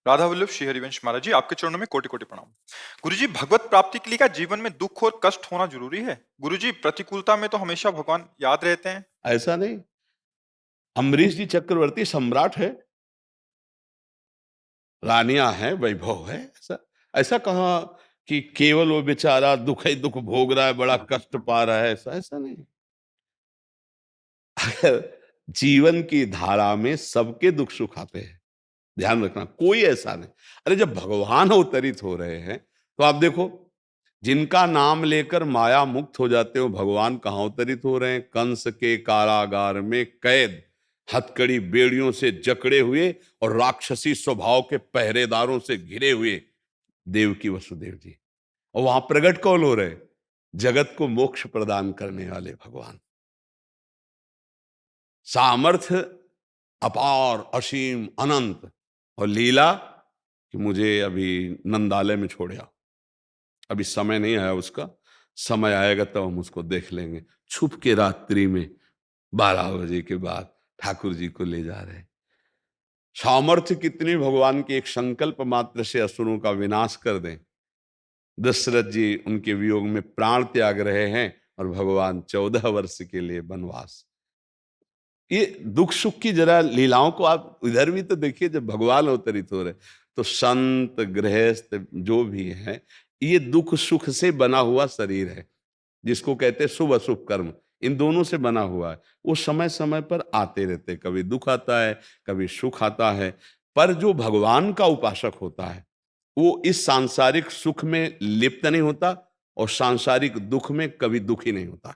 राधा वल्लभ श्री हरिवंश महाराज जी, आपके चरणों में कोटि कोटि प्रणाम। गुरुजी, भगवत प्राप्ति के लिए क्या जीवन में दुख और कष्ट होना जरूरी है? गुरुजी, प्रतिकूलता में तो हमेशा भगवान याद रहते हैं। ऐसा नहीं। अम्बरीश जी चक्रवर्ती सम्राट है, रानियां हैं, वैभव है। ऐसा ऐसा कहा कि केवल वो बेचारा दुख ही दुख भोग रहा है, बड़ा कष्ट पा रहा है, ऐसा ऐसा नहीं। अगर जीवन की धारा में सबके दुख सुख आते हैं, ध्यान रखना, कोई ऐसा नहीं। अरे जब भगवान अवतरित हो रहे हैं तो आप देखो, जिनका नाम लेकर माया मुक्त हो जाते हो, भगवान कहाँ अवतरित हो रहे हैं? कंस के कारागार में कैद, हथकड़ी बेड़ियों से जकड़े हुए और राक्षसी स्वभाव के पहरेदारों से घिरे हुए देवकी वसुदेव जी। और वहां प्रकट कौन हो रहे? जगत को मोक्ष प्रदान करने वाले भगवान। सामर्थ्य अपार, असीम, अनंत, और लीला कि मुझे अभी नंदालय में छोड़ आओ, अभी समय नहीं आया उसका, समय आएगा तब हम उसको देख लेंगे। छुप के रात्रि में 12 बजे के बाद ठाकुर जी को ले जा रहे हैं। सामर्थ्य कितनी भगवान के एक संकल्प मात्र से असुरों का विनाश कर दें। दशरथ जी उनके वियोग में प्राण त्याग रहे हैं और भगवान 14 वर्ष के लिए वनवास। ये दुख सुख की जरा लीलाओं को आप इधर भी तो देखिए। जब भगवान अवतरित हो रहे तो संत गृहस्थ जो भी है, ये दुख सुख से बना हुआ शरीर है, जिसको कहते हैं शुभ अशुभ कर्म, इन दोनों से बना हुआ है। वो समय समय पर आते रहते, कभी दुख आता है, कभी सुख आता है। पर जो भगवान का उपासक होता है वो इस सांसारिक सुख में लिप्त नहीं होता और सांसारिक दुख में कभी दुखी नहीं होता।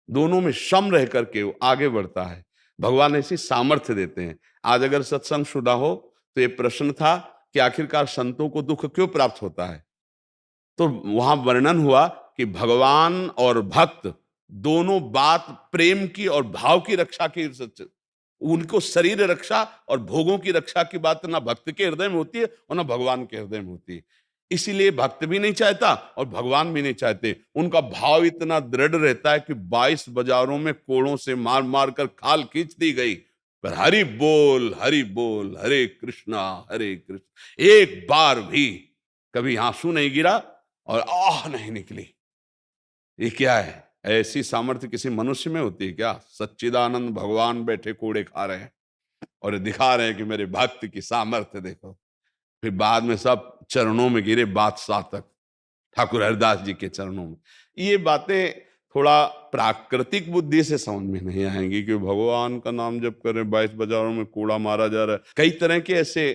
दोनों में सम रह करके वो आगे बढ़ता है। भगवान ऐसी सामर्थ्य देते हैं। आज अगर सत्संग सुना हो तो ये प्रश्न था कि आखिरकार संतों को दुख क्यों प्राप्त होता है, तो वहां वर्णन हुआ कि भगवान और भक्त दोनों बात प्रेम की और भाव की रक्षा की, उनको शरीर रक्षा और भोगों की रक्षा की बात ना भक्त के हृदय में होती है और ना भगवान के हृदय में होती है। इसीलिए भक्त भी नहीं चाहता और भगवान भी नहीं चाहते। उनका भाव इतना दृढ़ रहता है कि 22 बाजारों में कोड़ों से मार मार कर खाल खींच दी गई, पर हरि बोल हरे कृष्णा एक बार भी कभी आंसू नहीं गिरा और आह नहीं निकली। ये क्या है? ऐसी सामर्थ्य किसी मनुष्य में होती है क्या? सच्चिदानंद भगवान बैठे कोड़े खा रहे हैं और दिखा रहे हैं कि मेरे भक्त की सामर्थ्य देखो। फिर बाद में सब चरणों में गिरे, बादशाह तक, ठाकुर हरिदास जी के चरणों में। ये बातें थोड़ा प्राकृतिक बुद्धि से समझ में नहीं आएंगी कि भगवान का नाम जप करें, 22 बाजारों में कूड़ा मारा जा रहा है, कई तरह के ऐसे।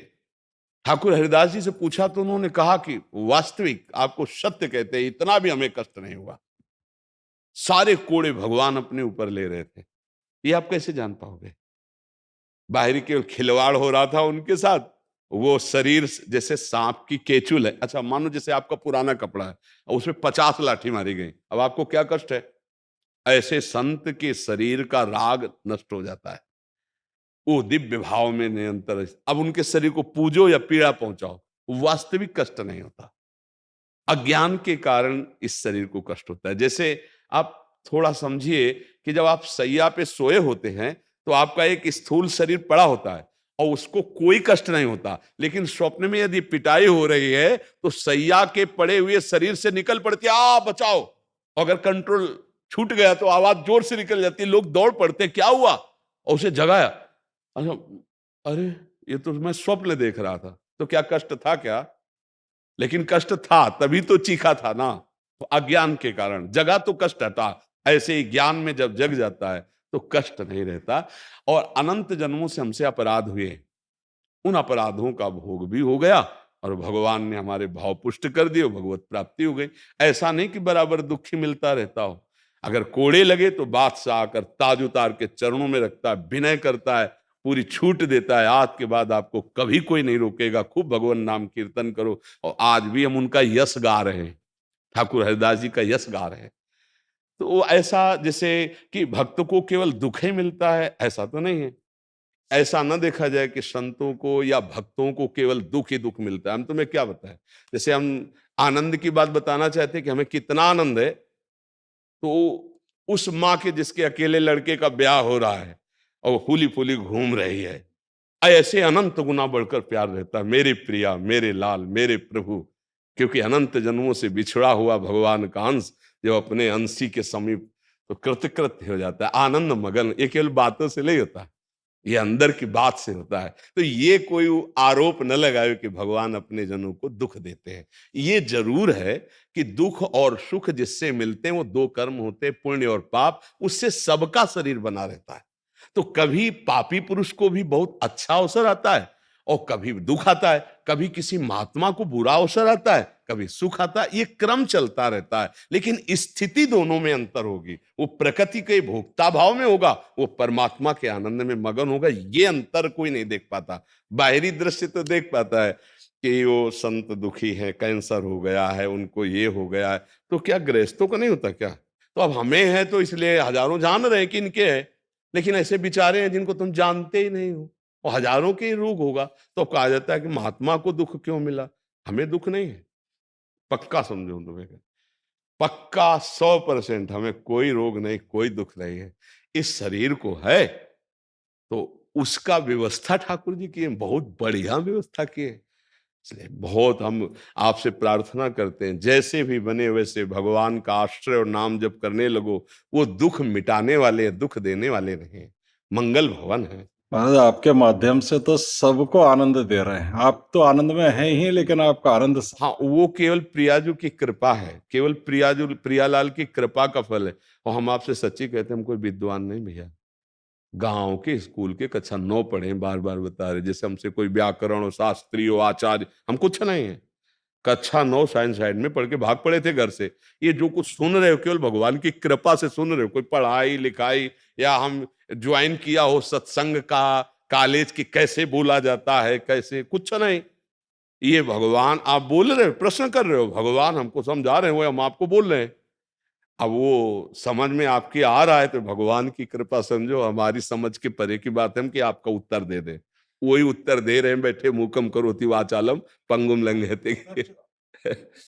ठाकुर हरिदास जी से पूछा तो उन्होंने कहा कि वास्तविक आपको सत्य कहते हैं, इतना भी हमें कष्ट नहीं हुआ। सारे कोड़े भगवान अपने ऊपर ले रहे थे। ये आप कैसे जान पाओगे? बाहरी केवल खिलवाड़ हो रहा था उनके साथ, वो शरीर जैसे सांप की केचुल है। अच्छा मानो जैसे आपका पुराना कपड़ा है और उसमें 50 लाठी मारी गई, अब आपको क्या कष्ट है? ऐसे संत के शरीर का राग नष्ट हो जाता है, वो दिव्य भाव में निरंतर। अब उनके शरीर को पूजो या पीड़ा पहुंचाओ, वास्तविक कष्ट नहीं होता। अज्ञान के कारण इस शरीर को कष्ट होता है। जैसे आप थोड़ा समझिए कि जब आप सैया पे सोए होते हैं तो आपका एक स्थूल शरीर पड़ा होता है और उसको कोई कष्ट नहीं होता, लेकिन स्वप्न में यदि पिटाई हो रही है तो सैया के पड़े हुए शरीर से निकल पड़ती है, आ बचाओ। अगर कंट्रोल छूट गया तो आवाज जोर से निकल जाती है, लोग दौड़ पड़ते, क्या हुआ? और उसे जगाया, अच्छा, अरे ये तो मैं स्वप्न देख रहा था। तो क्या कष्ट था क्या? लेकिन कष्ट था, तभी तो चीखा था ना। तो अज्ञान के कारण जगा तो कष्ट हटा। ऐसे ही ज्ञान में जब जग जाता है तो कष्ट नहीं रहता। और अनंत जन्मों से हमसे अपराध हुए, उन अपराधों का भोग भी हो गया और भगवान ने हमारे भाव पुष्ट कर दिए, भगवत प्राप्ति हो गई। ऐसा नहीं कि बराबर दुखी मिलता रहता हो। अगर कोड़े लगे तो बादशाह आकर ताज उतार के चरणों में रखता है, विनय करता है, पूरी छूट देता है। आज के बाद आपको कभी कोई नहीं रोकेगा, खूब भगवान नाम कीर्तन करो। और आज भी हम उनका यश गा रहे हैं, ठाकुर हरिदास जी का यश गा रहे हैं। तो वो ऐसा जैसे कि भक्त को केवल दुख ही मिलता है, ऐसा तो नहीं है। ऐसा न देखा जाए कि संतों को या भक्तों को केवल दुख ही दुख मिलता है। हम तुम्हें क्या बताएं? जैसे हम आनंद की बात बताना चाहते हैं कि हमें कितना आनंद है, तो उस माँ के जिसके अकेले लड़के का ब्याह हो रहा है और वो फूली फूली घूम रही है, ऐसे अनंत गुना बढ़कर प्यार रहता है, मेरे प्रिया, मेरे लाल, मेरे प्रभु। क्योंकि अनंत जन्मों से बिछड़ा हुआ भगवान का अंश जब अपने अंशी के समीप तो कृतकृत्य हो जाता है, आनंद मगन। ये केवल बातों से नहीं होता, ये अंदर की बात से होता है। तो ये कोई आरोप न लगाए कि भगवान अपने जनों को दुख देते हैं। ये जरूर है कि दुख और सुख जिससे मिलते हैं वो दो कर्म होते हैं, पुण्य और पाप। उससे सबका शरीर बना रहता है। तो कभी पापी पुरुष को भी बहुत अच्छा अवसर आता है और कभी दुख आता है, कभी किसी महात्मा को बुरा अवसर आता है, कभी सुख आता है। ये क्रम चलता रहता है, लेकिन स्थिति दोनों में अंतर होगी। वो प्रकृति के भोक्ता भाव में होगा, वो परमात्मा के आनंद में मगन होगा। ये अंतर कोई नहीं देख पाता। बाहरी दृश्य तो देख पाता है कि वो संत दुखी है, कैंसर हो गया है, उनको ये हो गया है। तो क्या गृहस्थों को नहीं होता क्या? तो अब हमें है तो इसलिए हजारों जान रहे हैं कि इनके है, लेकिन ऐसे बेचारे हैं जिनको तुम जानते ही नहीं हो और हजारों के ही रोग होगा। तो कहा जाता है कि महात्मा को दुख क्यों मिला? हमें दुख नहीं है, पक्का समझो तुम्हें, पक्का 100% हमें कोई रोग नहीं, कोई दुख नहीं है। इस शरीर को है तो उसका व्यवस्था ठाकुर जी की है, बहुत बढ़िया व्यवस्था की है। इसलिए बहुत हम आपसे प्रार्थना करते हैं, जैसे भी बने वैसे भगवान का आश्रय और नाम जप करने लगो। वो दुख मिटाने वाले, दुख देने वाले नहीं, मंगल भवन है। महाराज आपके माध्यम से तो सबको आनंद दे रहे हैं। आप तो आनंद में हैं ही, लेकिन आपका आनंद हाँ, वो केवल प्रियाजू की कृपा है, केवल प्रियालाल की कृपा का फल है। और हम आपसे सच्ची कहते हैं, हम कोई विद्वान नहीं भैया, गांव के स्कूल के कक्षा 9 पढ़े, बार बार बता रहे। जैसे हमसे कोई व्याकरण और शास्त्री हो, आचार्य, हम कुछ नहीं है। कक्षा 9 साइंस साइड में पढ़ के भाग पड़े थे घर से। ये जो कुछ सुन रहे हो केवल भगवान की कृपा से सुन रहे हो। कोई पढ़ाई लिखाई या हम ज्वाइन किया हो सत्संग का, कॉलेज की कैसे बोला जाता है, कैसे, कुछ नहीं। ये भगवान, आप बोल रहे हो, प्रश्न कर रहे हो, भगवान हमको समझा रहे हो, हम आपको बोल रहे हैं। अब वो समझ में आपकी आ रहा है तो भगवान की कृपा समझो। हमारी समझ के परे की बात है हम कि आपका उत्तर दे दें। वही उत्तर दे रहे हैं, बैठे मूकम करोति वाचालम पंगुम लंघयते।